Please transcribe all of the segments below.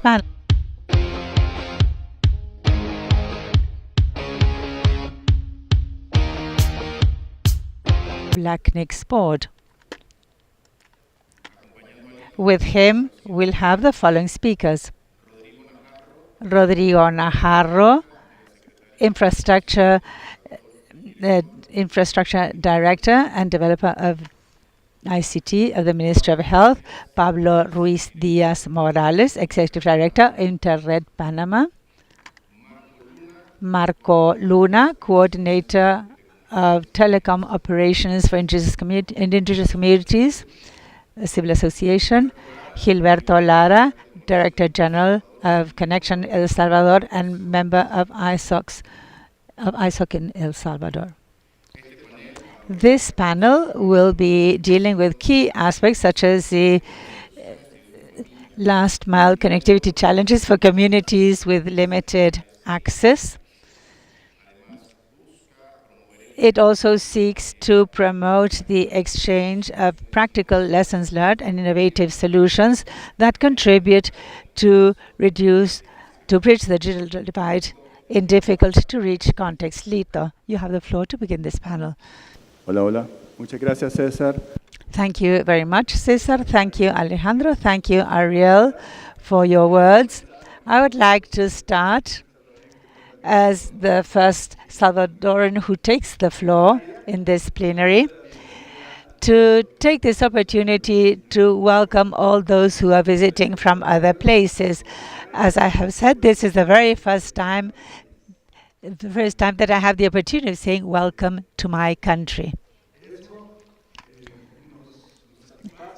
panel. Blacknick's board. With him, we'll have the following speakers. Rodrigo Najarro, Infrastructure Director and Developer of ICT of the Ministry of Health. Pablo Ruiz Diaz Morales, Executive Director, Interred Panama. Marco Luna, Coordinator of Telecom Operations for Indigenous Communities, Civil Association. Gilberto Lara, Director General of Connection El Salvador and member of ISOC in El Salvador. This panel will be dealing with key aspects such as the last mile connectivity challenges for communities with limited access. It also seeks to promote the exchange of practical lessons learned and innovative solutions that contribute to bridge the digital divide in difficult to reach contexts. Lito, you have the floor to begin this panel. Hola, hola. Muchas gracias, César. Thank you very much, Cesar. Thank you, Alejandro. Thank you, Ariel, for your words. I would like to start as the first Salvadoran who takes the floor in this plenary to take this opportunity to welcome all those who are visiting from other places. As I have said, this is the first time that I have the opportunity of saying welcome to my country.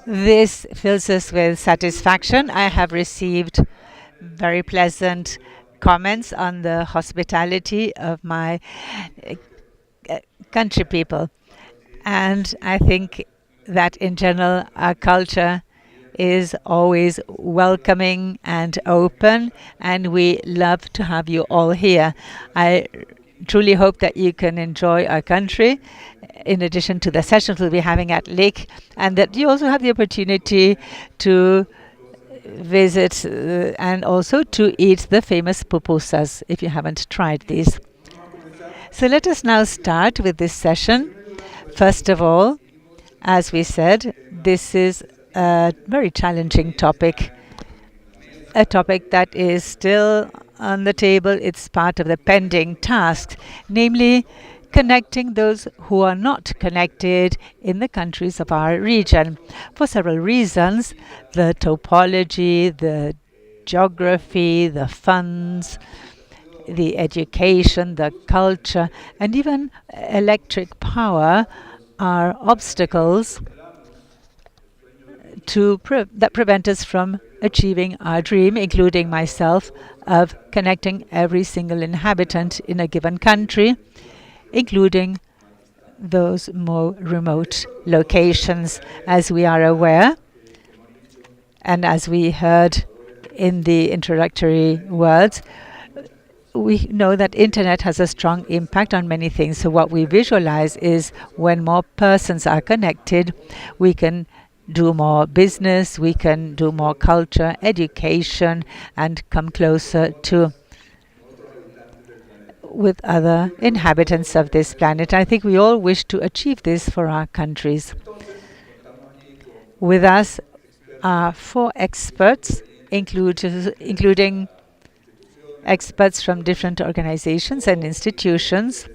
This fills us with satisfaction. I have received very pleasant comments on the hospitality of my country people. And I think that in general, our culture is always welcoming and open, and we love to have you all here. I truly hope that you can enjoy our country in addition to the sessions we'll be having at LIC, and that you also have the opportunity to visit and also to eat the famous pupusas if you haven't tried these. So let us now start with this session. First of all, as we said, this is a very challenging topic, a topic that is still on the table. It's part of the pending task, namely connecting those who are not connected in the countries of our region. For several reasons, the topology, the geography, the funds, the education, the culture, and even electric power are obstacles that prevent us from achieving our dream, including myself, of connecting every single inhabitant in a given country, including those more remote locations. As we are aware, and as we heard in the introductory words, we know that internet has a strong impact on many things. So what we visualize is when more persons are connected, we can do more business, we can do more culture, education, and come closer to with other inhabitants of this planet. I think we all wish to achieve this for our countries. With us are 4 experts, including experts from different organizations and institutions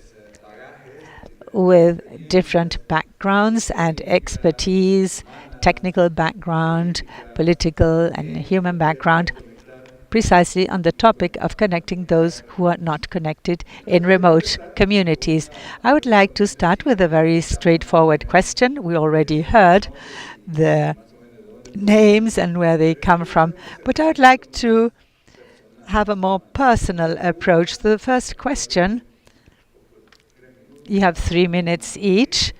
with different backgrounds and expertise, technical background, political and human background, precisely on the topic of connecting those who are not connected in remote communities. I would like to start with a very straightforward question. We already heard the names and where they come from, but I would like to have a more personal approach. The first question, you have 3 minutes each,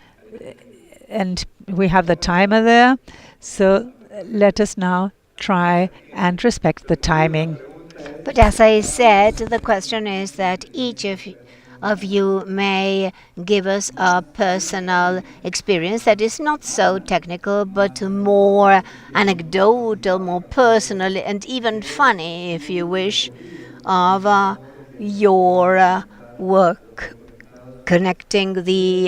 and we have the timer there, so let us now try and respect the timing. But as I said, the question is that each of of you may give us a personal experience that is not so technical, but more anecdotal, more personal, and even funny, if you wish, of your work connecting the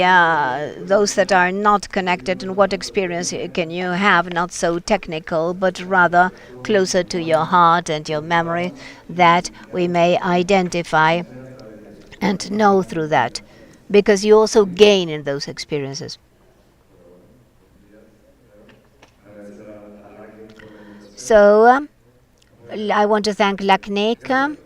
those that are not connected, and what experience can you have, not so technical but rather closer to your heart and your memory, that we may identify and know through that, because you also gain in those experiences. So I want to thank LACNIC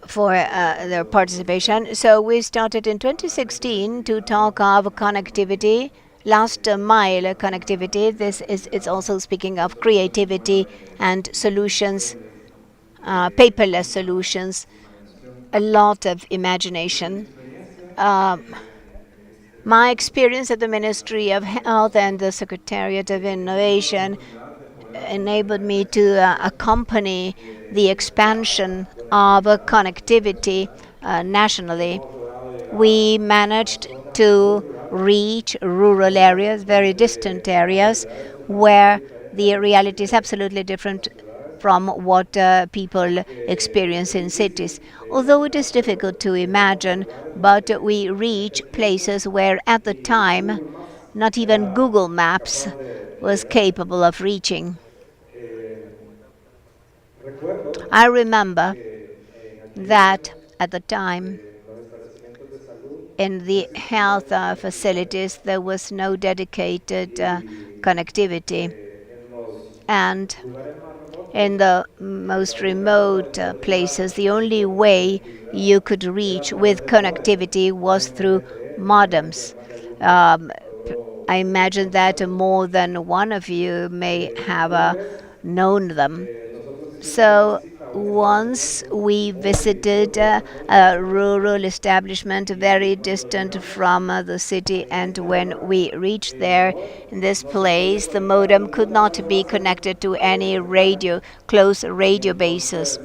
for their participation. So we started in 2016 to talk of connectivity, last mile connectivity. This is it's also speaking of creativity and solutions, paperless solutions, a lot of imagination. Um, my experience at the Ministry of Health and the Secretariat of Innovation enabled me to accompany the expansion of connectivity nationally. We managed to reach rural areas, very distant areas, where the reality is absolutely different from what people experience in cities. Although it is difficult to imagine, but we reach places where at the time not even Google Maps was capable of reaching. I remember that at the time in the health facilities there was no dedicated connectivity, and in the most remote places the only way you could reach with connectivity was through modems. Um, I imagine that more than one of you may have known them. So once we visited a rural establishment very distant from the city, and when we reached there in this place, the modem could not be connected to any radio, close radio bases.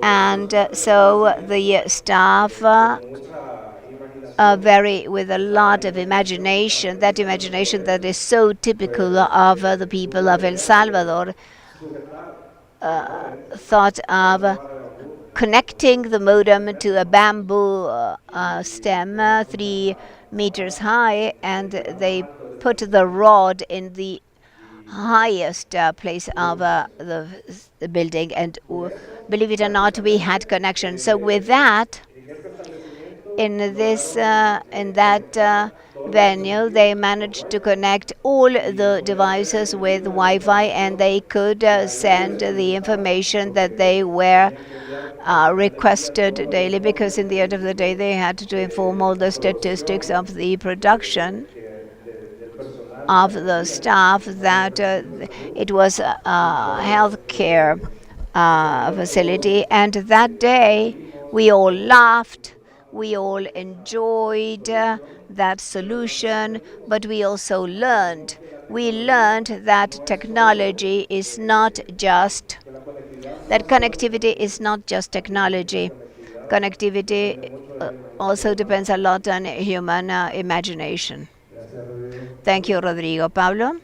And so the staff very with a lot of imagination, that imagination that is so typical of the people of El Salvador, thought of connecting the modem to a bamboo stem 3 meters high, and they put the rod in the highest place of the building, and believe it or not, we had connection. So with that, in that venue, they managed to connect all the devices with Wi-Fi, and they could send the information that they were requested daily, because in the end of the day they had to inform all the statistics of the production of the staff, that it was a healthcare facility. And that day we all laughed, we all enjoyed that solution, but we also learned. We learned that technology is not just, that connectivity is not just technology. Connectivity also depends a lot on human imagination. Thank you, Rodrigo. Pablo?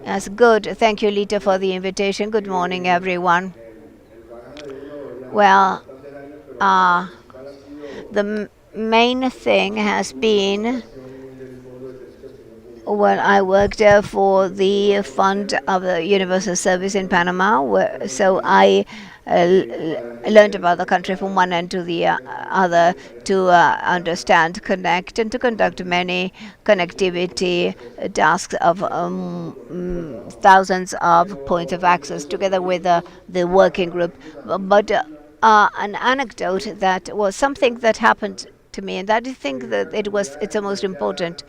That's good. Thank you, Lita, for the invitation. Good morning, everyone. Well, the main thing has been when I worked for the Fund of the Universal Service in Panama, so I learned about the country from one end to the other, to understand, connect, and to conduct many connectivity tasks of thousands of points of access, together with the working group. But an anecdote that was something that happened to me, and I think that it's the most important.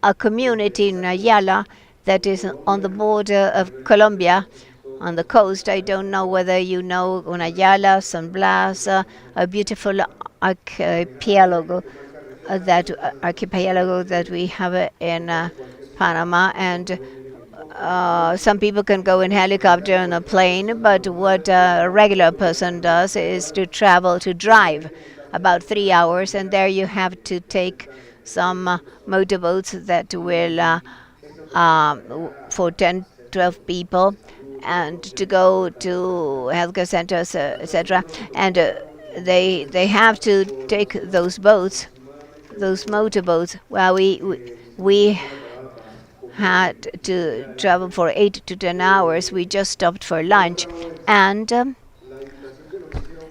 A community in Ayala that is on the border of Colombia, on the coast. I don't know whether you know Ayala, San Blas, a beautiful archipelago that we have in Panama, and some people can go in helicopter and a plane, but what a regular person does is to travel, to drive about 3 hours, and there you have to take some motorboats that will for 10, 12 people, and to go to healthcare centers, etc. And they have to take those boats, those motorboats. Well, we had to travel for 8 to 10 hours. We just stopped for lunch, and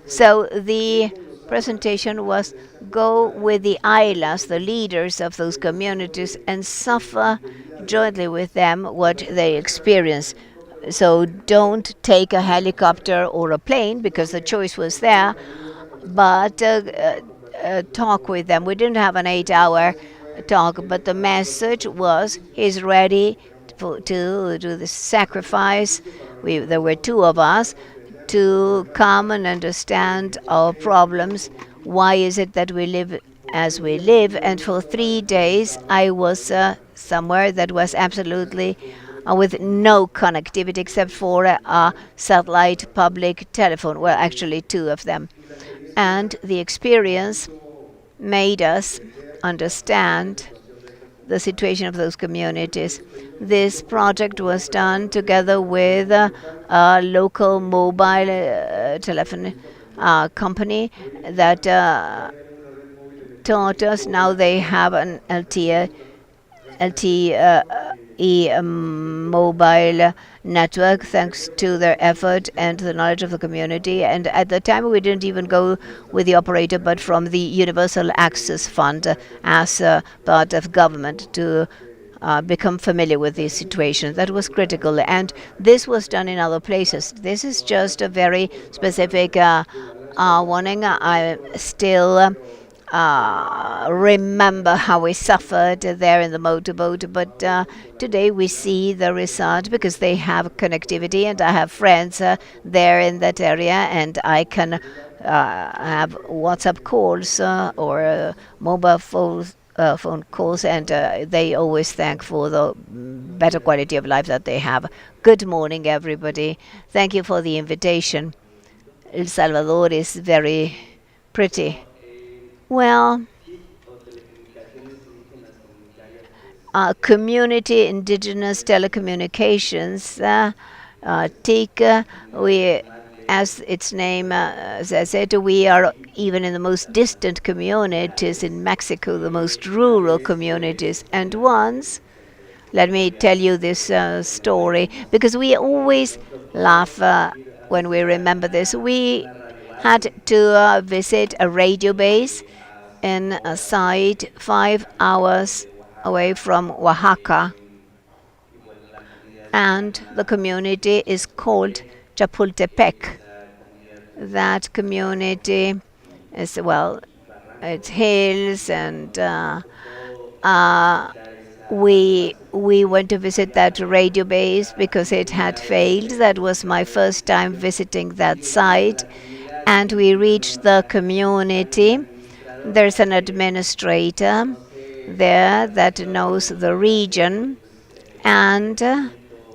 so the presentation was go with the islas, the leaders of those communities, and suffer jointly with them what they experience. So don't take a helicopter or a plane because the choice was there, but talk with them. We didn't have an 8 hour talk, but the message was he's ready to do the sacrifice. There were two of us to come and understand our problems. Why is it that we live as we live? And for 3 days, I was somewhere that was absolutely with no connectivity except for a satellite public telephone. Well, actually, two of them. And the experience made us understand the situation of those communities. This project was done together with a local mobile telephone company that taught us. Now they have an LTE mobile network thanks to their effort and the knowledge of the community. And at the time, we didn't even go with the operator, but from the Universal Access Fund as part of government to become familiar with the situation. That was critical. And this was done in other places. This is just a very specific warning. I still remember how we suffered there in the motorboat, but today we see the result because they have connectivity, and I have friends there in that area, and I can have WhatsApp calls or mobile phone calls, and they always thank for the better quality of life that they have. Good morning, everybody. Thank you for the invitation. El Salvador is very pretty. Well, community indigenous telecommunications, TIC, we, as its name says it, we are even in the most distant communities in Mexico, the most rural communities. And once, let me tell you this story, because we always laugh when we remember this. We had to visit a radio base in a site 5 hours away from Oaxaca. And the community is called Chapultepec. That community is, well, it's hills, and we went to visit that radio base because it had failed. That was my first time visiting that site. And we reached the community. There's an administrator there that knows the region and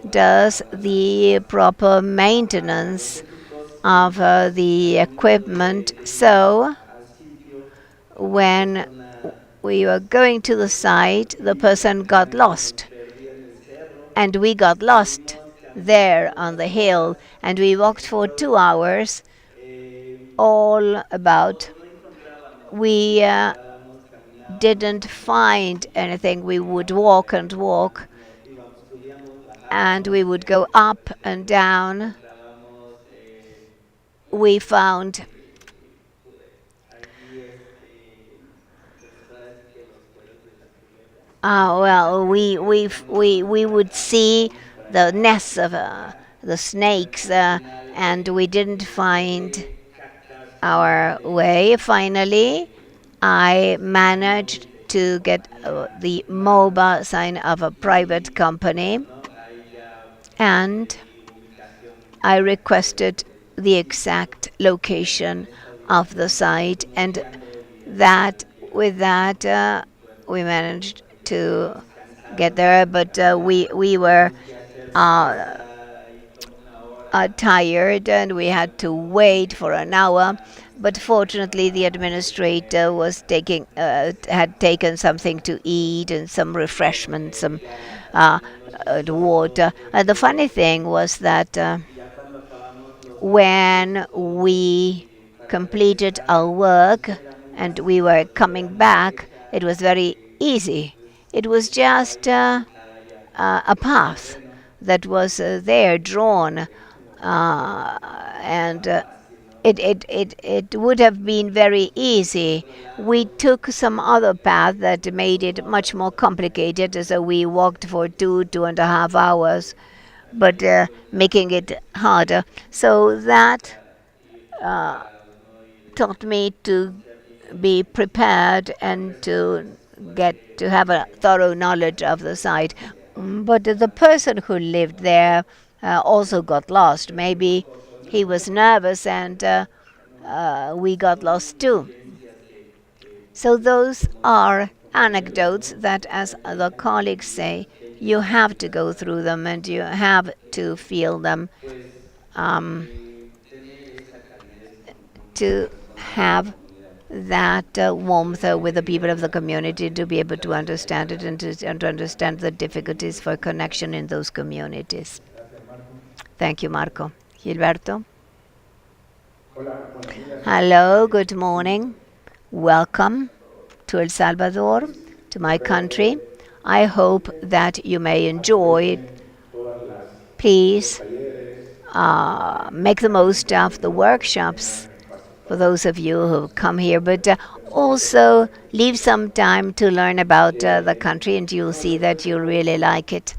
does the proper maintenance of the equipment. So when we were going to the site, the person got lost. And we got lost there on the hill. And we walked for 2 hours all about. We didn't find anything. We would walk and walk, and we would go up and down. We found well, we would see the nests of the snakes, and we didn't find our way. Finally, I managed to get the mobile sign of a private company, and I requested the exact location of the site, and with that we managed to get there. But we were uh, tired and we had to wait for an hour. But fortunately, the administrator was had taken something to eat and some refreshment, some uh, water. And the funny thing was that when we completed our work and we were coming back, it was very easy. It was just a path that was there drawn, and it would have been very easy. We took some other path that made it much more complicated, so we walked for 2.5 hours, but making it harder. So that taught me to be prepared and to get to have a thorough knowledge of the site. But the person who lived there also got lost. Maybe he was nervous and we got lost too. So those are anecdotes that, as the colleagues say, you have to go through them and you have to feel them to have that warmth with the people of the community, to be able to understand it and to understand the difficulties for connection in those communities. Thank you, Marco. Gilberto? Hello, good morning. Welcome to El Salvador, to my country. I hope that you may enjoy. Please make the most of the workshops for those of you who come here, but also leave some time to learn about the country, and you'll see that you really like it.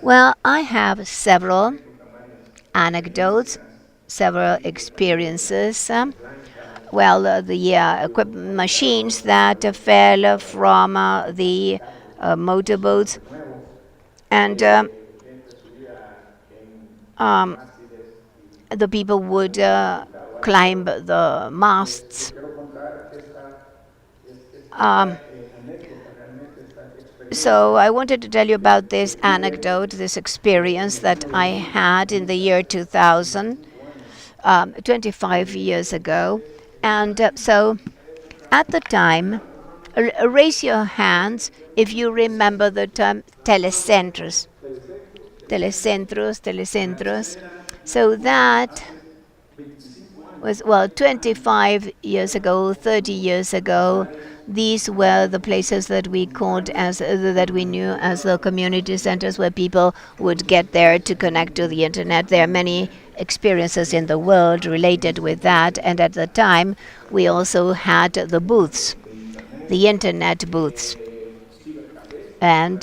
Well, I have several anecdotes, several experiences. The equipment machines that fell from the motorboats, and the people would climb the masts. So I wanted to tell you about this anecdote, this experience that I had in the year 2000, 25 years ago. And so at the time, raise your hands if you remember the term telecentros. Telecentros. So that was, 25 years ago, 30 years ago. These were the places that we called that we knew as the community centers, where people would get there to connect to the internet. There are many experiences in the world related with that, and at the time we also had the booths, the internet booths, and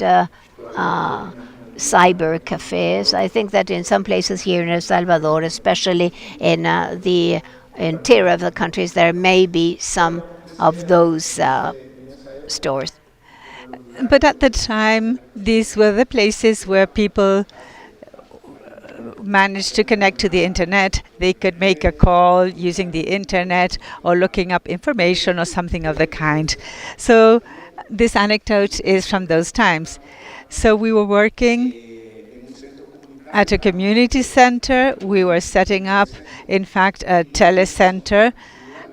cyber cafes. I think that in some places here in El Salvador, especially in the interior of the countries, there may be some of those stores. But at the time, these were the places where people managed to connect to the internet. They could make a call using the internet or looking up information or something of the kind. So this anecdote is from those times. So we were working at a community center. We were setting up, in fact, a telecenter.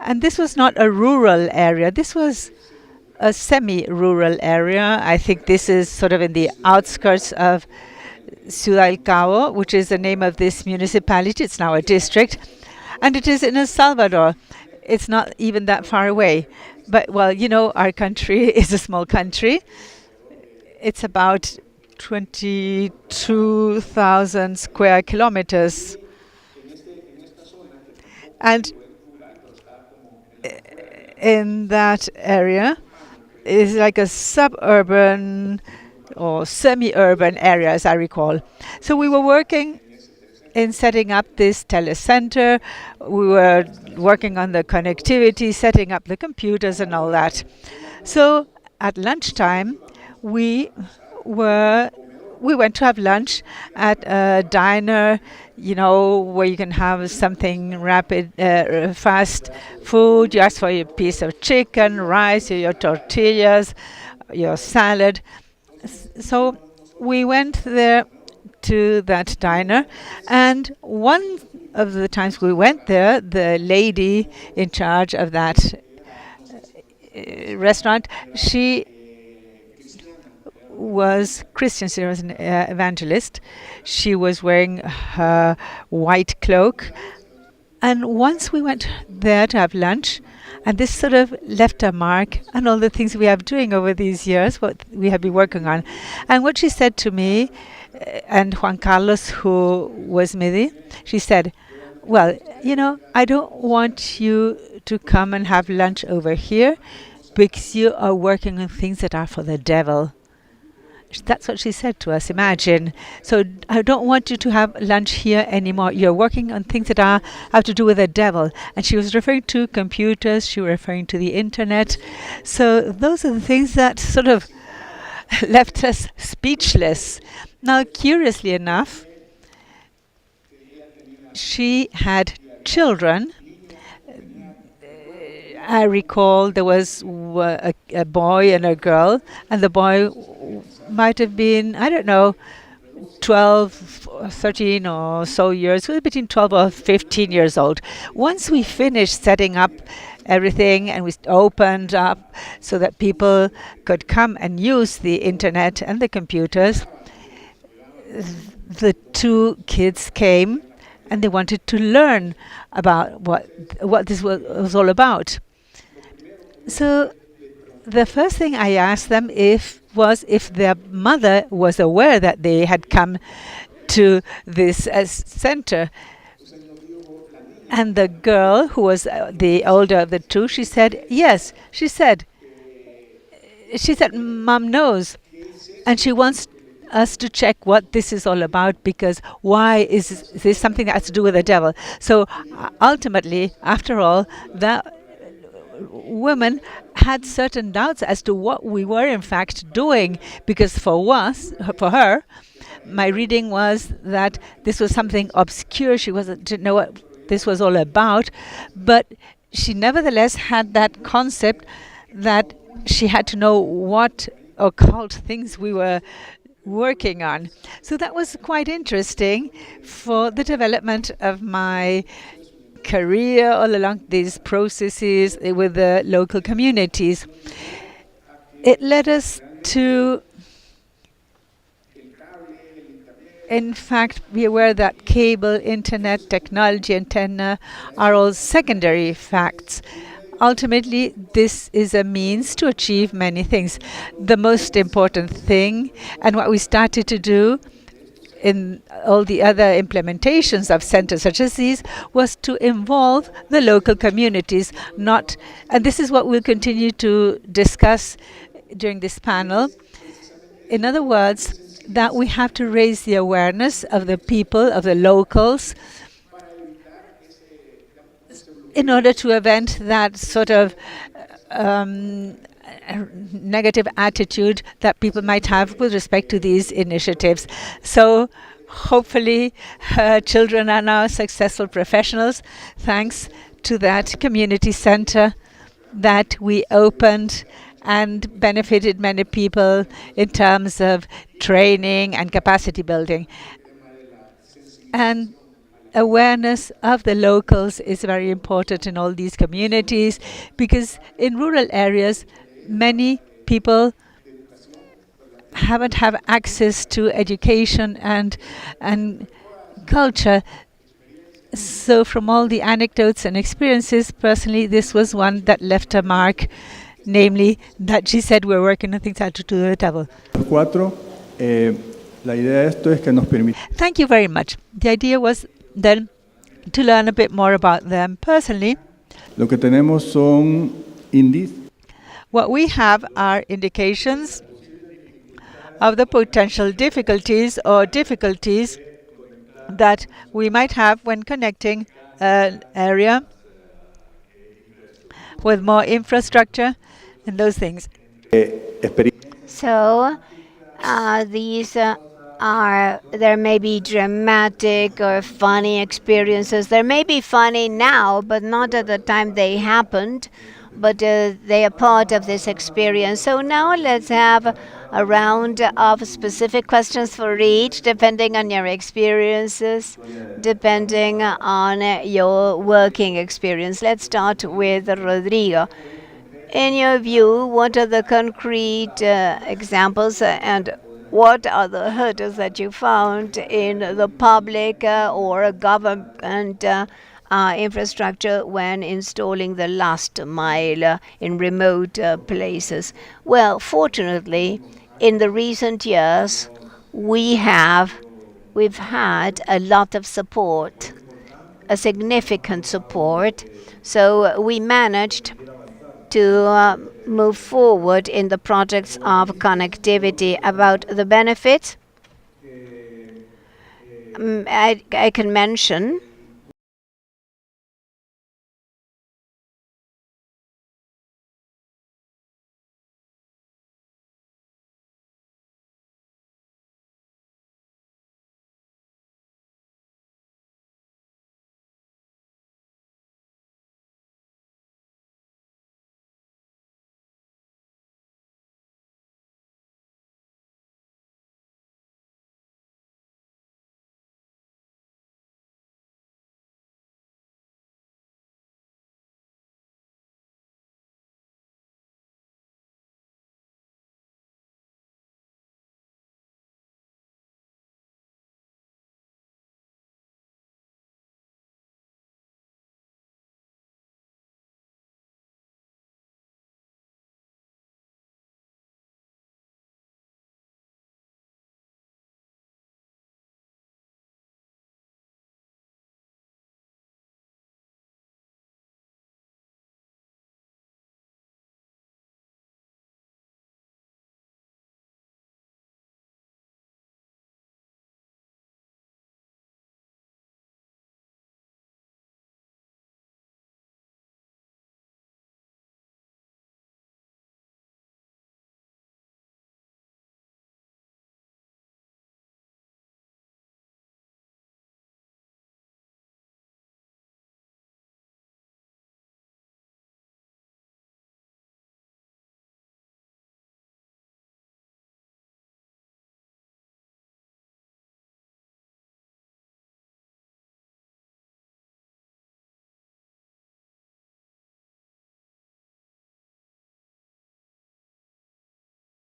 And this was not a rural area. This was a semi-rural area. I think this is sort of in the outskirts of Ciudad del Cabo, which is the name of this municipality. It's now a district. And it is in El Salvador. It's not even that far away. But, our country is a small country. It's about 22,000 square kilometers. And in that area is like a suburban or semi-urban area, as I recall. So we were working in setting up this telecenter. We were working on the connectivity, setting up the computers and all that. So at lunchtime, we went to have lunch at a diner, where you can have something rapid, fast food. You ask for your piece of chicken, rice, your tortillas, your salad. So we went there to that diner. And one of the times we went there, the lady in charge of that restaurant, she was Christian. She was an evangelist. She was wearing her white cloak. And once we went there to have lunch, and this sort of left a mark on all the things we have doing over these years, what we have been working on. And what she said to me, and Juan Carlos, who was Midi, she said, well, I don't want you to come and have lunch over here because you are working on things that are for the devil. That's what she said to us, imagine. So I don't want you to have lunch here anymore. You're working on things that have to do with the devil. And she was referring to computers, she was referring to the internet. So those are the things that sort of left us speechless. Now, curiously enough, she had children. I recall there was a boy and a girl, and the boy might have been, 12, 13 or so years, between 12 or 15 years old. Once we finished setting up everything and we opened up so that people could come and use the internet and the computers, the two kids came and they wanted to learn about what this was all about. So the first thing I asked them was if their mother was aware that they had come to this center. And the girl, who was the older of the two, she said, yes. She said, Mom knows. And she wants us to check what this is all about, because why is this something that has to do with the devil? So ultimately, after all, that woman had certain doubts as to what we were in fact doing, because for her, my reading was that this was something obscure. She didn't know what this was all about, but she nevertheless had that concept that she had to know what occult things we were working on. So that was quite interesting for the development of my career all along these processes with the local communities. It led us to, in fact, be aware that cable, internet, technology, antenna are all secondary facts. Ultimately, this is a means to achieve many things. The most important thing, and what we started to do in all the other implementations of centers such as these, was to involve the local communities. And this is what we'll continue to discuss during this panel. In other words, that we have to raise the awareness of the people, of the locals, in order to prevent that sort of negative attitude that people might have with respect to these initiatives. So hopefully children are now successful professionals thanks to that community center that we opened and benefited many people in terms of training and capacity building. And awareness of the locals is very important in all these communities, because in rural areas many people haven't have access to education and culture. So from all the anecdotes and experiences, personally, this was one that left a mark, namely that she said we're working on things that to do with the devil. Thank you very much. The idea was then to learn a bit more about them personally. Lo que tenemos son índices. What we have are indications of the potential difficulties that we might have when connecting an area with more infrastructure and those things. So these there may be dramatic or funny experiences. There may be funny now, but not at the time they happened. but they are part of this experience. So now let's have a round of specific questions for each, depending on your experiences, depending on your working experience. Let's start with Rodrigo. In your view, what are the concrete examples and what are the hurdles that you found in the public or government infrastructure when installing the last mile in remote places? Well, fortunately, in the recent years, we've had a lot of support, a significant support. So we managed to move forward in the projects of connectivity. About the benefits, I can mention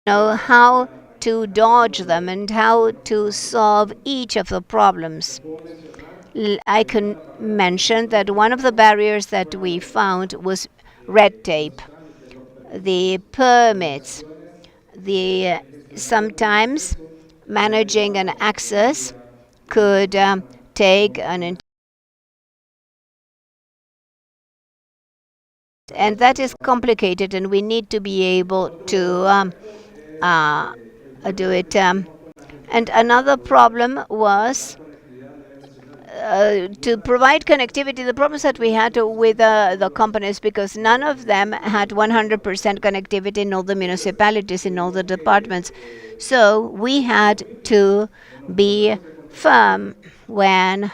how to dodge them and how to solve each of the problems. I can mention that one of the barriers that we found was red tape, the permits, the sometimes managing an access could take and that is complicated, and we need to be able to do it. And another problem was to provide connectivity. The problems that we had with the companies, because none of them had 100% connectivity in all the municipalities, in all the departments. So we had to be firm when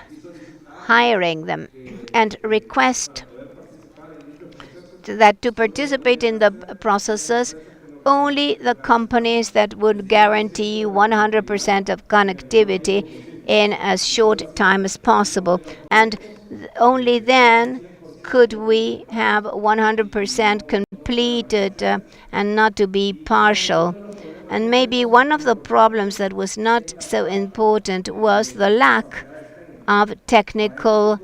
hiring them and request that to participate in the processes only the companies that would guarantee 100% of connectivity in as short time as possible. And only then could we have 100% completed and not to be partial. And maybe one of the problems that was not so important was the lack of technical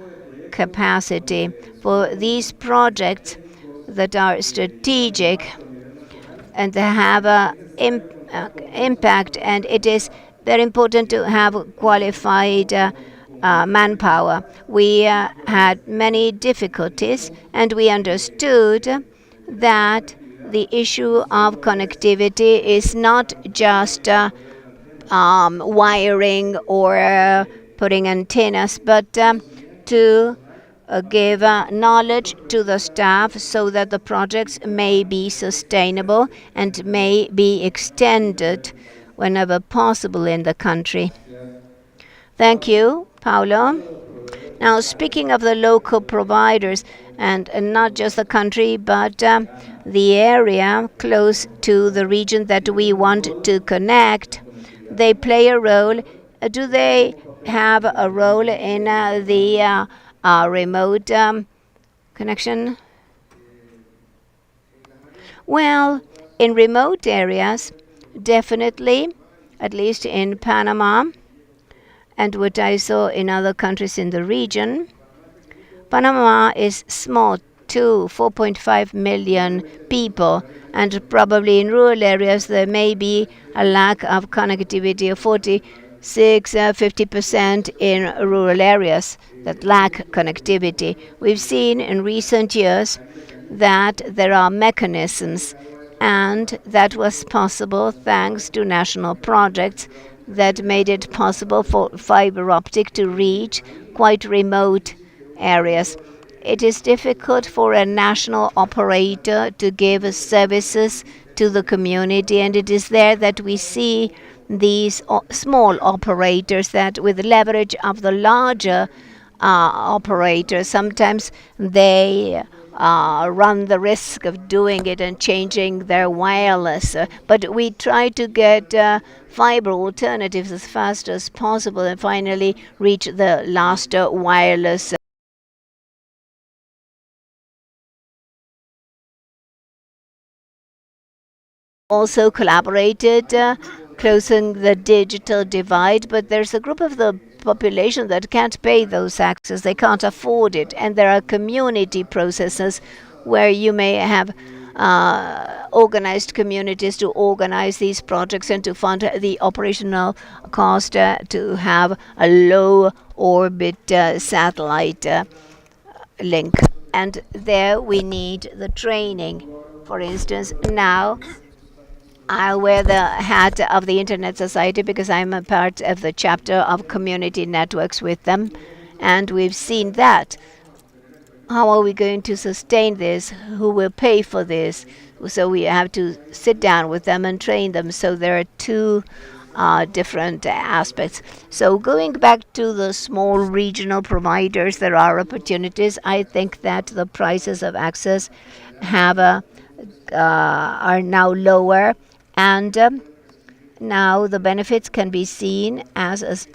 capacity for these projects that are strategic and they have an impact, and it is very important to have qualified manpower. We had many difficulties, and we understood that the issue of connectivity is not just wiring or putting antennas, but to give knowledge to the staff so that the projects may be sustainable and may be extended whenever possible in the country. Thank you, Paulo. Now, speaking of the local providers, and not just the country, but the area close to the region that we want to connect. They play a role. Do they have a role in the remote connection? Well, in remote areas, definitely, at least in Panama, and what I saw in other countries in the region. Panama is small too, 4.5 million people, and probably in rural areas there may be a lack of connectivity of 50% in rural areas that lack connectivity. We've seen in recent years that there are mechanisms, and that was possible thanks to national projects that made it possible for fiber optic to reach quite remote areas. It is difficult for a national operator to give services to the community, and it is there that we see these small operators that, with leverage of the larger operators, sometimes they run the risk of doing it and changing their wireless. But we try to get fiber alternatives as fast as possible and finally reach the last wireless. Also collaborated, closing the digital divide, but there's a group of the population that can't pay those access, they can't afford it, and there are community processes where you may have organized communities to organize these projects and to fund the operational cost to have a low orbit satellite link. And there we need the training. For instance, now I'll wear the hat of the Internet Society because I'm a part of the chapter of community networks with them, and we've seen that. How are we going to sustain this? Who will pay for this? So we have to sit down with them and train them. So there are two different aspects. So going back to the small regional providers, there are opportunities. I think that the prices of access have are now lower, and now the benefits can be seen as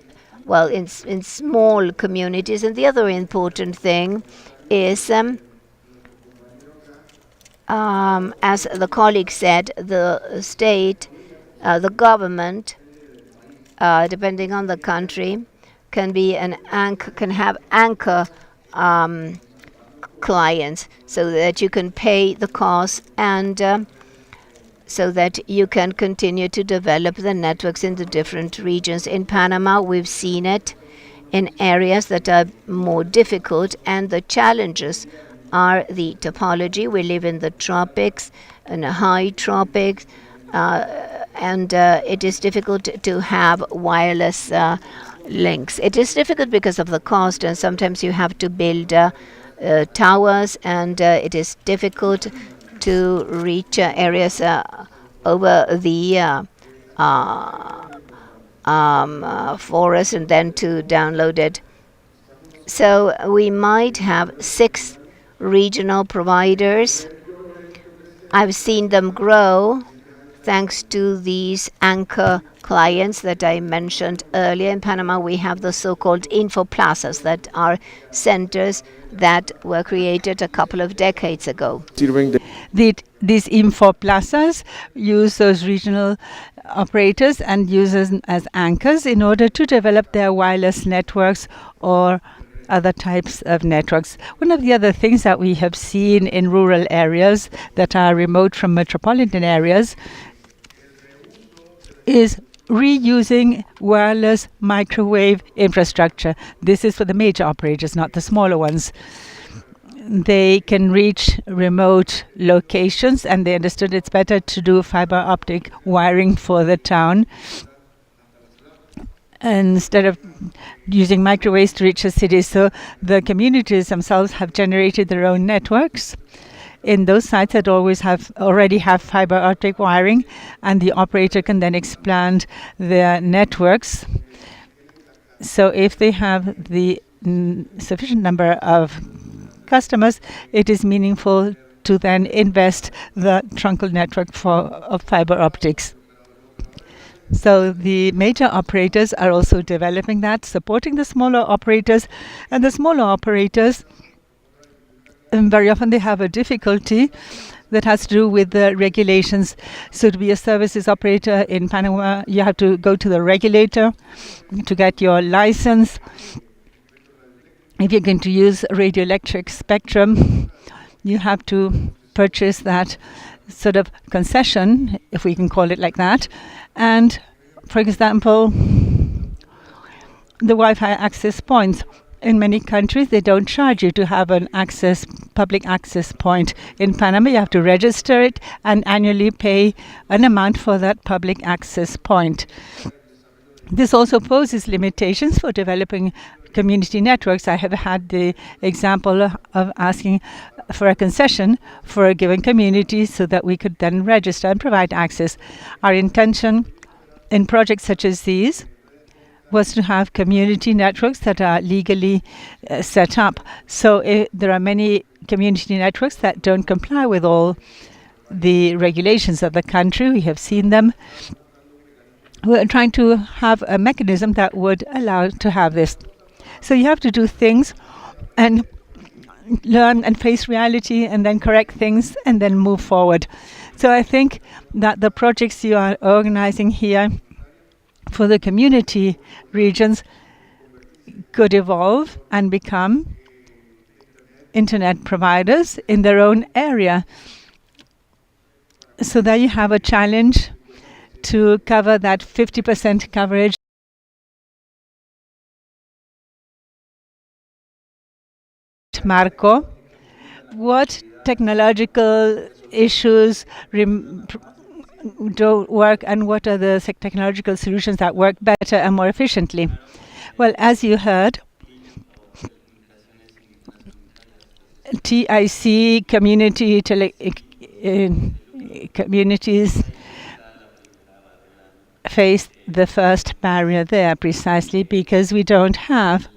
well in small communities. And the other important thing is, as the colleague said, the state, the government, depending on the country, can be can have anchor clients, so that you can pay the cost and so that you can continue to develop the networks in the different regions. In Panama, we've seen it in areas that are more difficult, and the challenges are the topology. We live in the tropics, in a high tropics, and it is difficult to have wireless links. It is difficult because of the cost, and sometimes you have to build towers, and it is difficult to reach areas over the forest and then to download it. So we might have 6 regional providers. I've seen them grow thanks to these anchor clients that I mentioned earlier. In Panama, we have the so-called info plazas, that are centers that were created a couple of decades ago. These info plazas use those regional operators and use them as anchors in order to develop their wireless networks or other types of networks. One of the other things that we have seen in rural areas that are remote from metropolitan areas is reusing wireless microwave infrastructure. This is for the major operators, not the smaller ones. They can reach remote locations, and they understood it's better to do fiber optic wiring for the town instead of using microwaves to reach the city. So the communities themselves have generated their own networks in those sites that already have fiber optic wiring, and the operator can then expand their networks. So if they have the sufficient number of customers, it is meaningful to then invest the truncal network of fiber optics. So the major operators are also developing that, supporting the smaller operators. And the smaller operators, very often they have a difficulty that has to do with the regulations. So to be a services operator in Panama, you have to go to the regulator to get your license. If you're going to use radioelectric spectrum, you have to purchase that sort of concession, if we can call it like that. And for example, the Wi-Fi access points. In many countries, they don't charge you to have an public access point. In Panama, you have to register it and annually pay an amount for that public access point. This also poses limitations for developing community networks. I have had the example of asking for a concession for a given community so that we could then register and provide access. Our intention in projects such as these was to have community networks that are legally set up. So there are many community networks that don't comply with all the regulations of the country. We have seen them. We're trying to have a mechanism that would allow to have this. So you have to do things and learn and face reality and then correct things and then move forward. So I think that the projects you are organizing here for the community regions could evolve and become internet providers in their own area. So there you have a challenge to cover that 50% coverage. Marco, what technological issues don't work and what are the technological solutions that work better and more efficiently? Well, as you heard, TIC communities face the first barrier there precisely because we don't have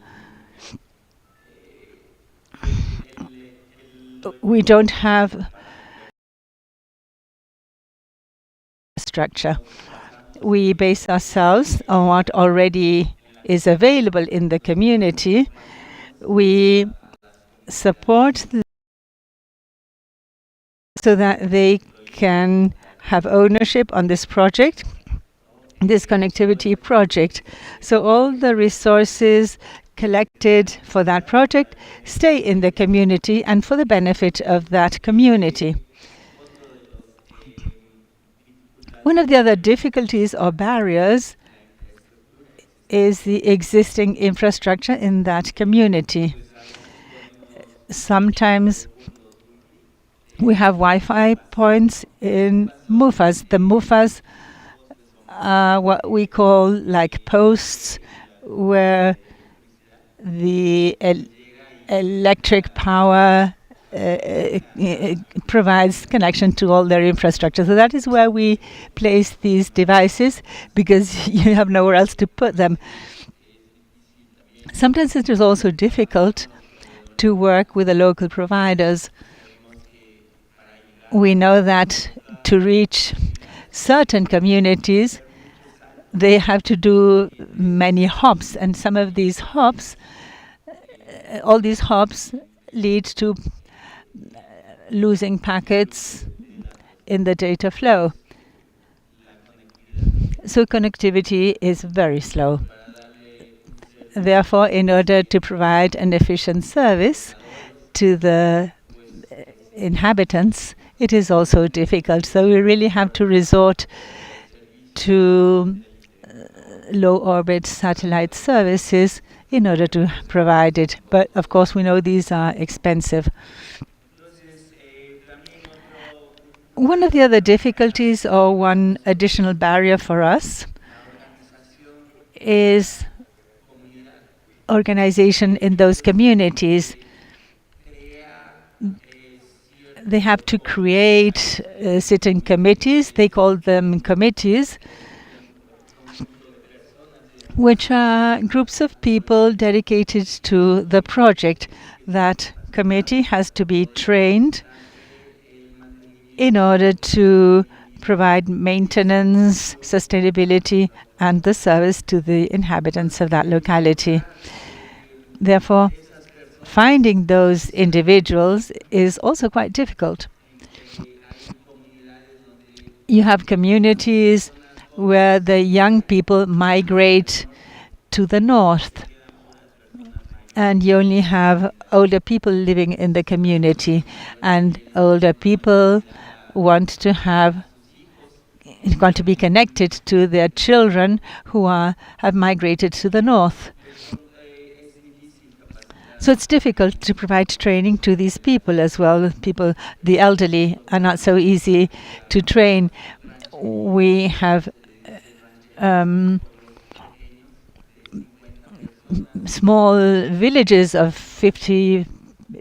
structure. We base ourselves on what already is available in the community. We support so that they can have ownership on this project, this connectivity project. So all the resources collected for that project stay in the community and for the benefit of that community. One of the other difficulties or barriers is the existing infrastructure in that community. Sometimes we have Wi-Fi points in MUFAs. The MUFAs are what we call like posts where the electric power provides connection to all their infrastructure. So that is where we place these devices because you have nowhere else to put them. Sometimes it is also difficult to work with the local providers. We know that to reach certain communities, they have to do many hops, and some of these hops, all these hops lead to losing packets in the data flow. So connectivity is very slow. Therefore, in order to provide an efficient service to the inhabitants, it is also difficult. So we really have to resort to low orbit satellite services in order to provide it. But of course, we know these are expensive. One of the other difficulties, or one additional barrier for us, is organization in those communities. They have to create sitting committees. They call them committees, which are groups of people dedicated to the project that committee has to be trained in order to provide maintenance, sustainability, and the service to the inhabitants of that locality. Therefore, finding those individuals is also quite difficult. You have communities where the young people migrate to the north, and you only have older people living in the community, and older people want to be connected to their children who have migrated to the north. So it's difficult to provide training to these people as well. The elderly are not so easy to train. We have small villages of 50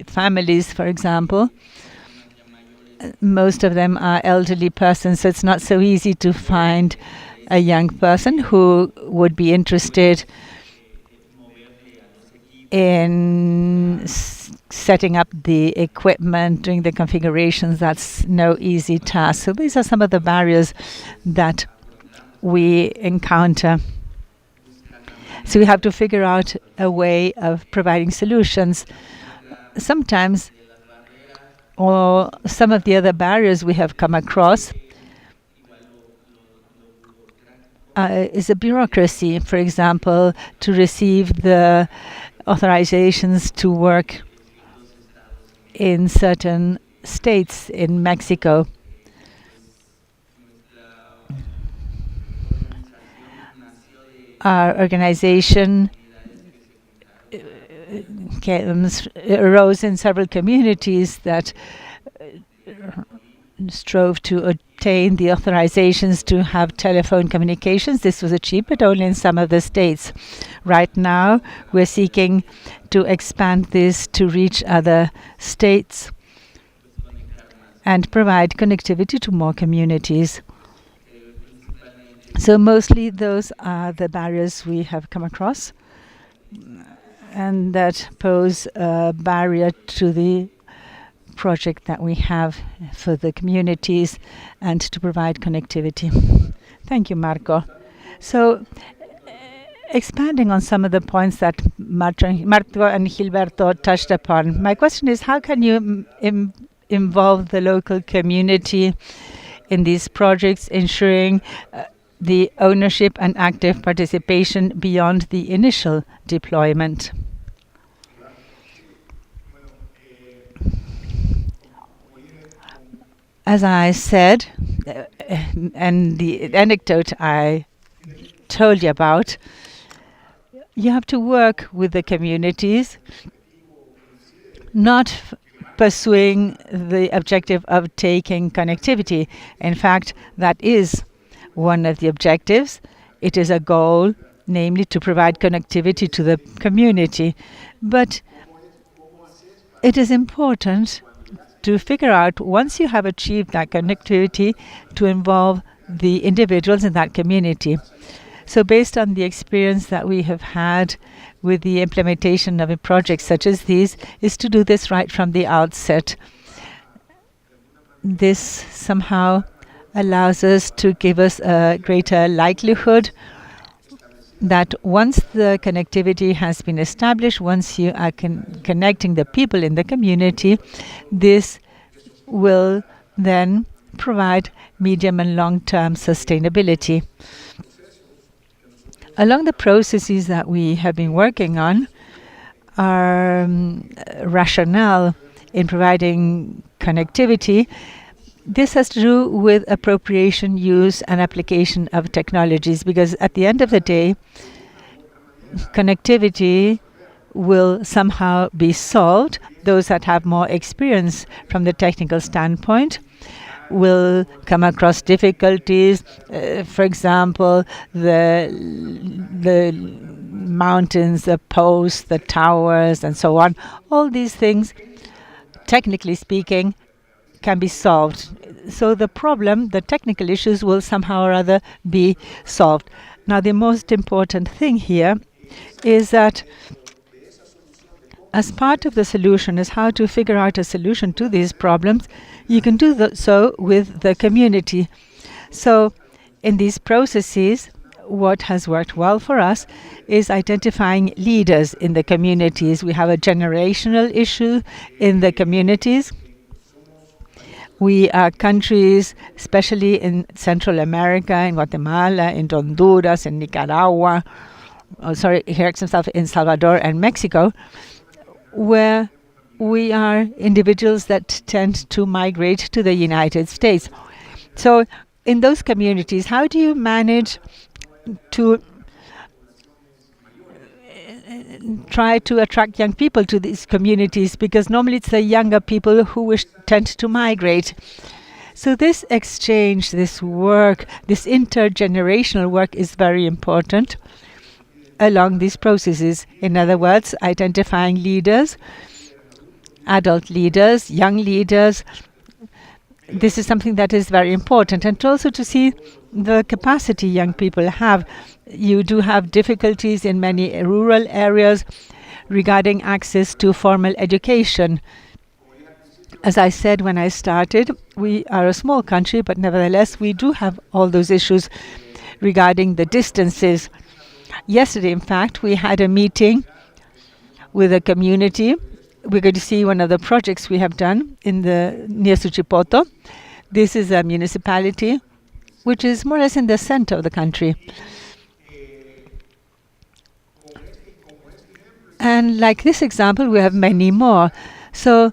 families, for example. Most of them are elderly persons, so it's not so easy to find a young person who would be interested in setting up the equipment, doing the configurations. That's no easy task. So these are some of the barriers that we encounter. So we have to figure out a way of providing solutions. Sometimes, or some of the other barriers we have come across is a bureaucracy, for example, to receive the authorizations to work in certain states in Mexico. Our organization arose in several communities that strove to obtain the authorizations to have telephone communications. This was achieved, but only in some of the states. Right now, we're seeking to expand this to reach other states and provide connectivity to more communities. So mostly those are the barriers we have come across, and that pose a barrier to the project that we have for the communities and to provide connectivity. Thank you, Marco. So, expanding on some of the points that Marco and Gilberto touched upon, my question is, how can you involve the local community in these projects, ensuring the ownership and active participation beyond the initial deployment? As I said, and the anecdote I told you about, you have to work with the communities, not pursuing the objective of taking connectivity. In fact, that is one of the objectives. It is a goal, namely to provide connectivity to the community. But it is important to figure out, once you have achieved that connectivity, to involve the individuals in that community. So based on the experience that we have had with the implementation of a project such as these, is to do this right from the outset. This somehow allows us to give us a greater likelihood that once the connectivity has been established, once you are connecting the people in the community, this will then provide medium and long-term sustainability. Along the processes that we have been working on, our rationale in providing connectivity, this has to do with appropriation, use, and application of technologies, because at the end of the day, connectivity will somehow be solved. Those that have more experience from the technical standpoint will come across difficulties. For example, the mountains, the posts, the towers, and so on. All these things, technically speaking, can be solved. So the problem, the technical issues, will somehow or other be solved. Now, the most important thing here is that as part of the solution is how to figure out a solution to these problems, you can do so with the community. So in these processes, what has worked well for us is identifying leaders in the communities. We have a generational issue in the communities. We are countries, especially in Central America, in Guatemala, in Honduras, in Nicaragua, in Salvador and Mexico, where we are individuals that tend to migrate to the United States. So in those communities, how do you manage to try to attract young people to these communities? Because normally it's the younger people who tend to migrate. So this exchange, this work, this intergenerational work is very important along these processes. In other words, identifying leaders, adult leaders, young leaders. This is something that is very important, and also to see the capacity young people have. You do have difficulties in many rural areas regarding access to formal education. As I said when I started, we are a small country, but nevertheless we do have all those issues regarding the distances. Yesterday, in fact, we had a meeting with a community. We're going to see one of the projects we have done near Suchipoto. This is a municipality which is more or less in the center of the country. And like this example, we have many more. So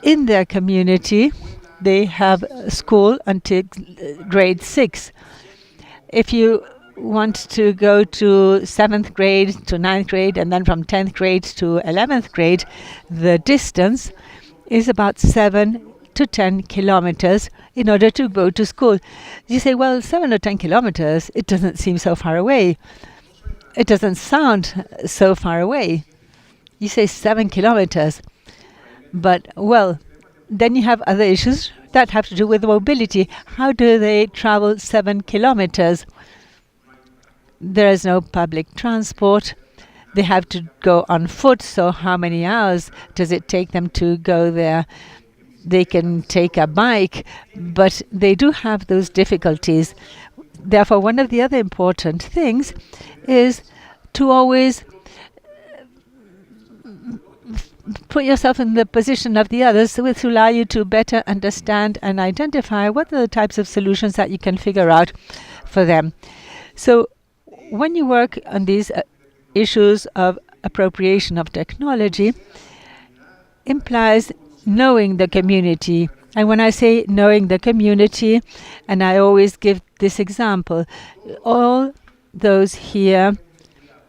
in their community, they have a school until grade 6. If you want to go to 7th grade to 9th grade and then from 10th grade to 11th grade, the distance is about 7 to 10 kilometers in order to go to school. You say, well, 7 or 10 kilometers, it doesn't seem so far away. It doesn't sound so far away. You say 7 kilometers. But, well, then you have other issues that have to do with mobility. How do they travel 7 kilometers? There is no public transport. They have to go on foot. So how many hours does it take them to go there? They can take a bike, but they do have those difficulties. Therefore, one of the other important things is to always put yourself in the position of the others, which will allow you to better understand and identify what are the types of solutions that you can figure out for them. So when you work on these issues of appropriation of technology, implies knowing the community. And when I say knowing the community, and I always give this example, all those here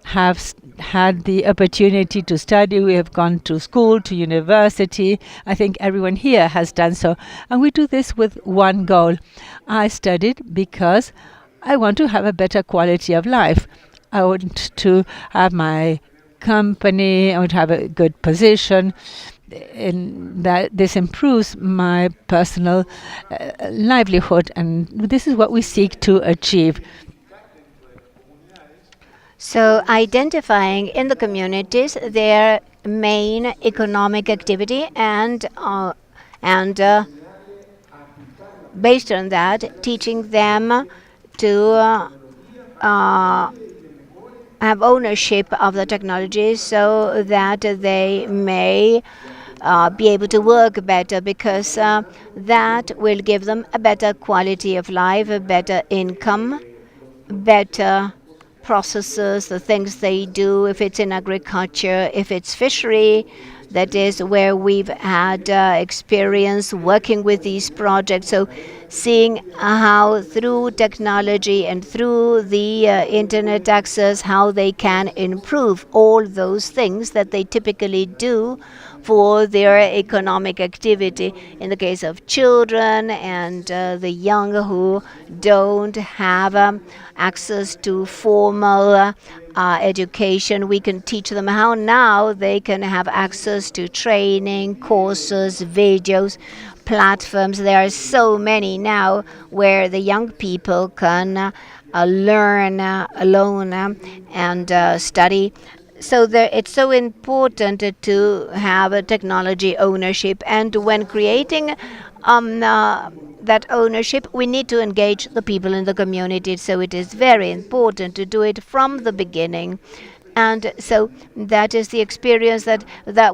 have had the opportunity to study. We have gone to school, to university. I think everyone here has done so. And we do this with one goal. I studied because I want to have a better quality of life. I want to have my company, I want to have a good position, in that this improves my personal livelihood, and this is what we seek to achieve. So identifying in the communities their main economic activity and based on that, teaching them to have ownership of the technology so that they may be able to work better, because that will give them a better quality of life, a better income, better processes, the things they do, if it's in agriculture, if it's fishery, that is where we've had experience working with these projects. So seeing how through technology and through the internet access, how they can improve all those things that they typically do for their economic activity. In the case of children and the young who don't have access to formal education, we can teach them how now they can have access to training, courses, videos, platforms. There are so many now where the young people can learn alone and study. So it's so important to have a technology ownership, and when creating that ownership, we need to engage the people in the community. So it is very important to do it from the beginning. And so that is the experience that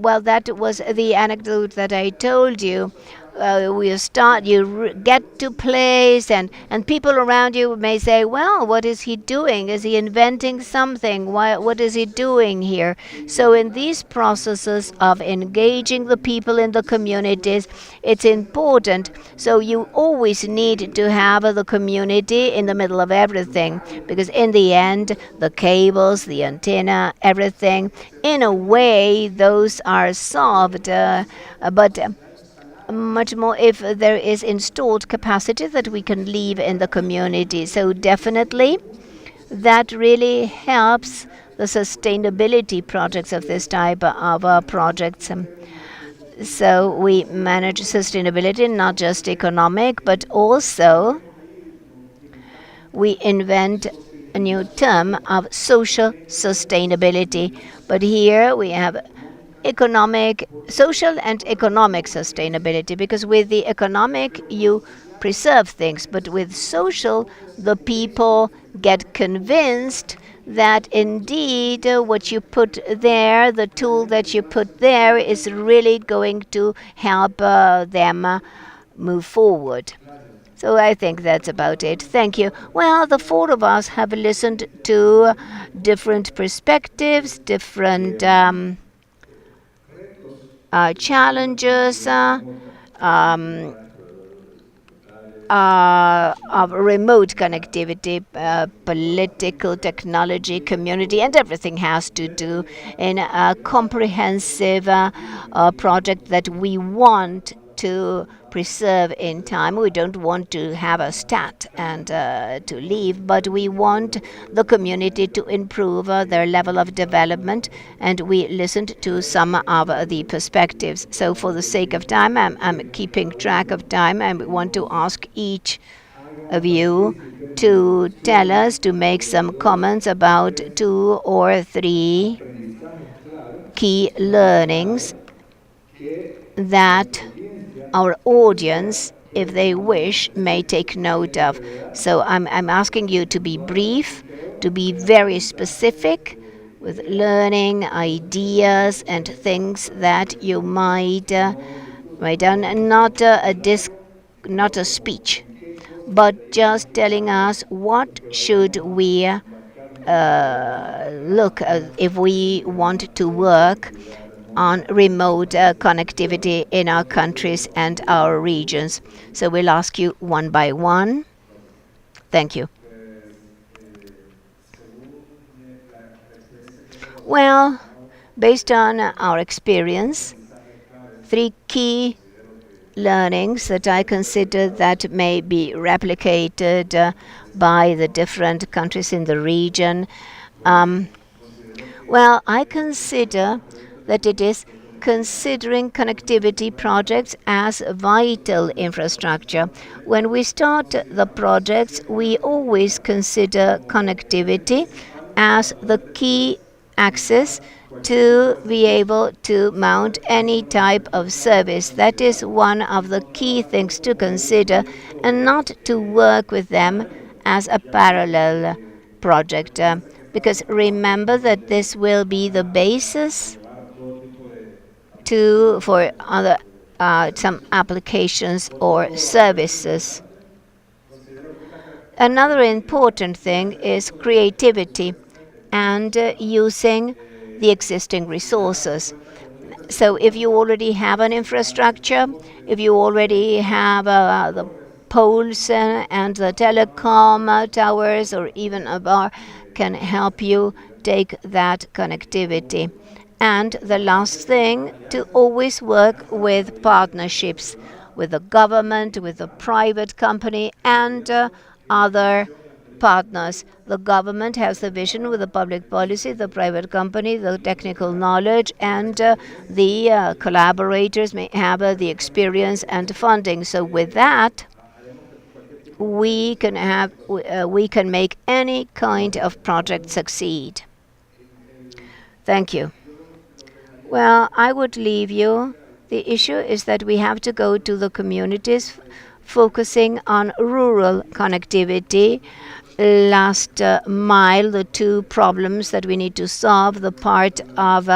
was the anecdote that I told you. You get to place, and people around you may say, well, what is he doing? Is he inventing something? What is he doing here? So in these processes of engaging the people in the communities, it's important. So you always need to have the community in the middle of everything, because in the end, the cables, the antenna, everything, in a way, those are solved. But much more if there is installed capacity that we can leave in the community. So definitely that really helps the sustainability projects of this type of projects. So we manage sustainability, not just economic, but also we invent a new term of social sustainability. But here we have social and economic sustainability, because with the economic you preserve things, but with social the people get convinced that indeed what you put there, the tool that you put there, is really going to help them move forward. So I think that's about it. Thank you. Well, the four of us have listened to different perspectives, different challenges of remote connectivity, political, technology, community, and everything has to do in a comprehensive project that we want to preserve in time. We don't want to have a stat and to leave, but we want the community to improve their level of development, and we listened to some of the perspectives. So for the sake of time, I'm keeping track of time, and we want to ask each of you to tell us, to make some comments about 2 or 3 key learnings that our audience, if they wish, may take note of. So I'm asking you to be brief, to be very specific with learning ideas and things that you might write down, and not a speech, but just telling us what should we look if we want to work on remote connectivity in our countries and our regions. So we'll ask you one by one. Thank you. Well, based on our experience, 3 key learnings that I consider that may be replicated by the different countries in the region. Well, I consider that it is considering connectivity projects as vital infrastructure. When we start the projects, we always consider connectivity as the key access to be able to mount any type of service. That is one of the key things to consider, and not to work with them as a parallel project. Because remember that this will be the basis for other some applications or services. Another important thing is creativity and using the existing resources. So if you already have an infrastructure, if you already have the poles and the telecom towers, or even a bar, can help you take that connectivity. And the last thing, to always work with partnerships with the government, with the private company, and other partners. The government has the vision with the public policy, the private company, the technical knowledge, and the collaborators may have the experience and funding. So with that, we can make any kind of project succeed. Thank you. Well, I would leave you. The issue is that we have to go to the communities focusing on rural connectivity, last mile, the two problems that we need to solve, the part of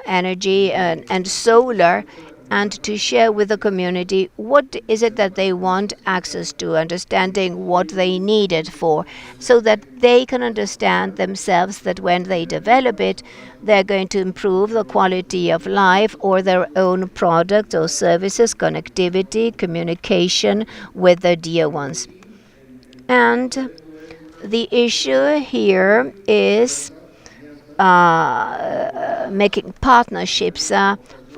energy and solar, and to share with the community what is it that they want access to, understanding what they need it for, so that they can understand themselves that when they develop it, they're going to improve the quality of life or their own product or services, connectivity, communication with their dear ones. And the issue here is making partnerships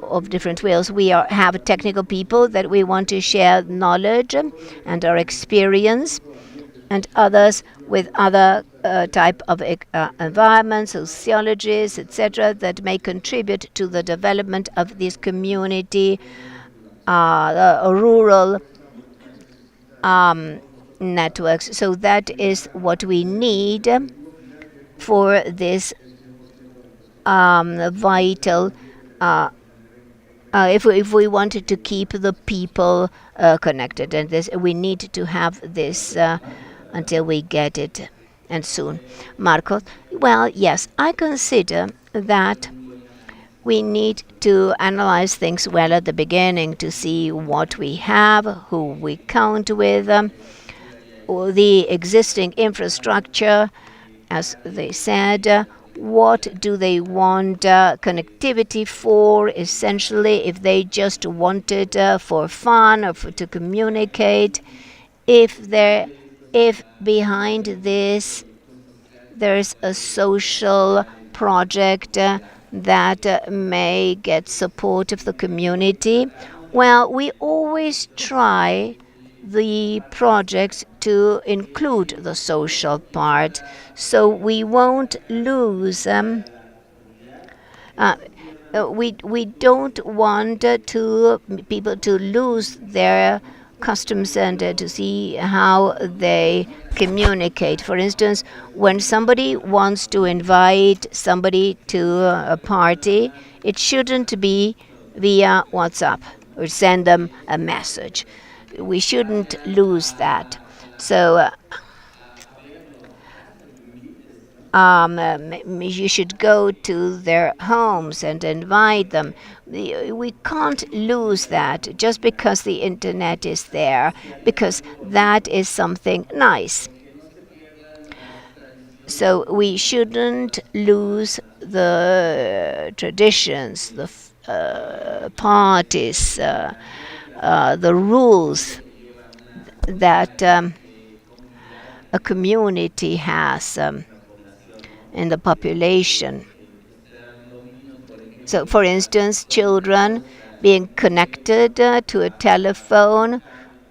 of different ways. We have technical people that we want to share knowledge and our experience, and others with other type of environment, sociologists, etc., that may contribute to the development of this community, rural networks. So that is what we need for this vital, if we wanted to keep the people connected, and this we need to have this until we get it, and soon. Marcos, well, yes, I consider that we need to analyze things well at the beginning to see what we have, who we count with, the existing infrastructure, as they said. What do they want connectivity for, essentially, if they just want it for fun or to communicate, if behind this there's a social project that may get support of the community. Well, we always try the projects to include the social part, so we won't lose. We don't want people to lose their customs and to see how they communicate. For instance, when somebody wants to invite somebody to a party, it shouldn't be via WhatsApp or send them a message. We shouldn't lose that. So you should go to their homes and invite them. We can't lose that just because the internet is there, because that is something nice. So we shouldn't lose the traditions, the parties, the rules that a community has in the population. So, for instance, children being connected to a telephone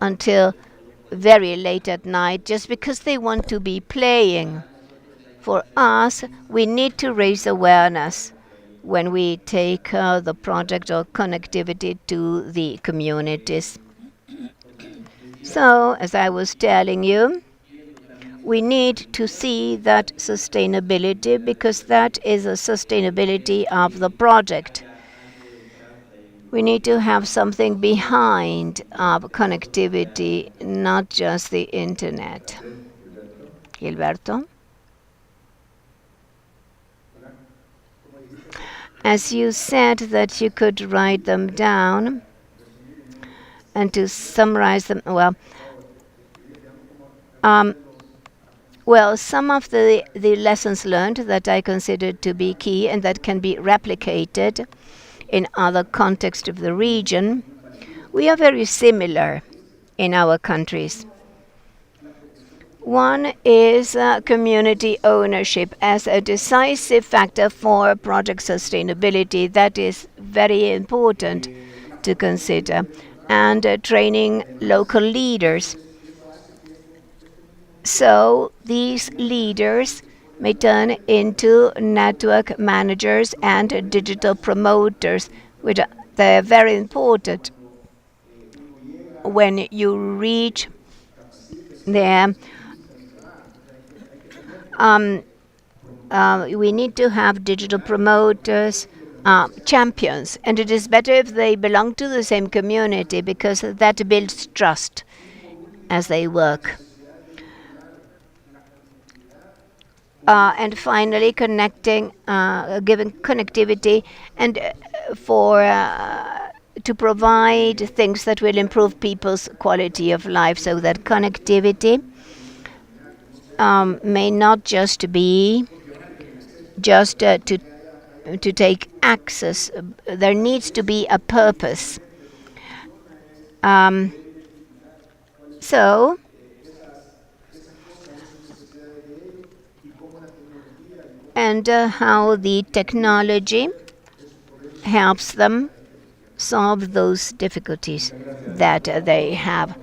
until very late at night just because they want to be playing. For us, we need to raise awareness when we take the project of connectivity to the communities. So, as I was telling you, we need to see that sustainability, because that is a sustainability of the project. We need to have something behind of connectivity, not just the internet. Gilberto? As you said that you could write them down and to summarize them, well, some of the lessons learned that I consider to be key and that can be replicated in other contexts of the region, we are very similar in our countries. One is community ownership as a decisive factor for project sustainability. That is very important to consider. And training local leaders. So these leaders may turn into network managers and digital promoters, which they're very important. When you reach we need to have digital promoters, champions, and it is better if they belong to the same community because that builds trust as they work. And finally, giving connectivity and to provide things that will improve people's quality of life, so that connectivity may not just be to take access. There needs to be a purpose. So and how the technology helps them solve those difficulties that they have.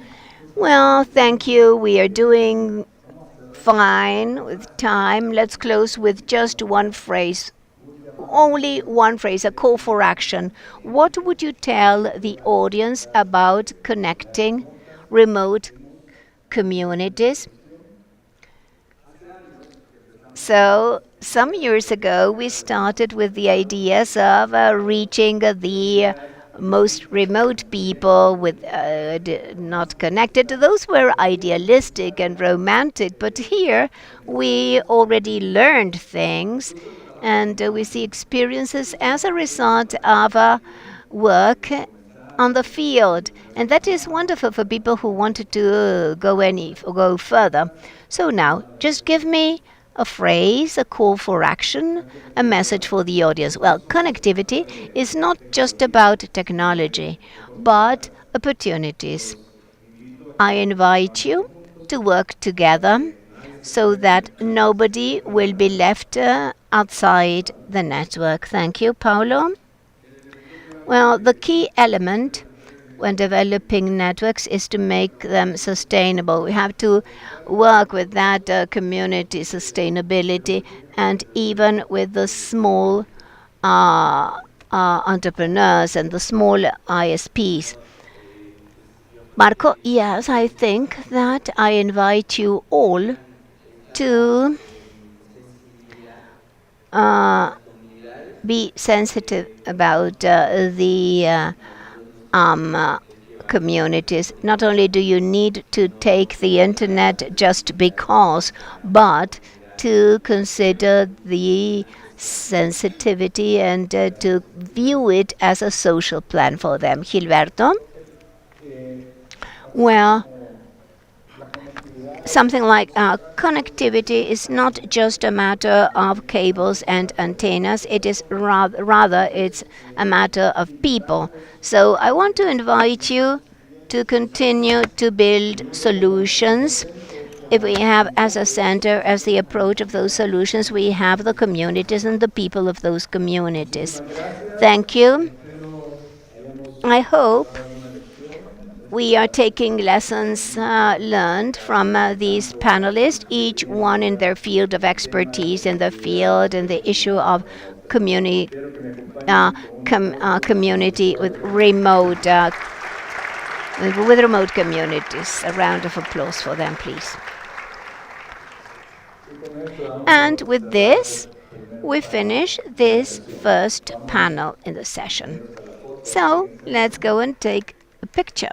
Well, thank you. We are doing fine with time. Let's close with just one phrase. Only one phrase, a call for action. What would you tell the audience about connecting remote communities? So, some years ago, we started with the ideas of reaching the most remote people with not connected. Those were idealistic and romantic, but here we already learned things, and we see experiences as a result of work on the field, and that is wonderful for people who wanted to go further. So now, just give me a phrase, a call for action, a message for the audience. Well, connectivity is not just about technology, but opportunities. I invite you to work together so that nobody will be left outside the network. Thank you, Paolo. Well, the key element when developing networks is to make them sustainable. We have to work with that community sustainability, and even with the small entrepreneurs and the small ISPs. Marco, yes, I think that I invite you all to be sensitive about the communities. Not only do you need to take the internet just because, but to consider the sensitivity and to view it as a social plan for them. Gilberto? Well, something like connectivity is not just a matter of cables and antennas. It is rather it's a matter of people. So I want to invite you to continue to build solutions. If we have as a center, as the approach of those solutions, we have the communities and the people of those communities. Thank you. I hope we are taking lessons learned from these panelists, each one in their field of expertise, in the field and the issue of community with remote communities. A round of applause for them, please. And with this, we finish this first panel in the session. So let's go and take a picture.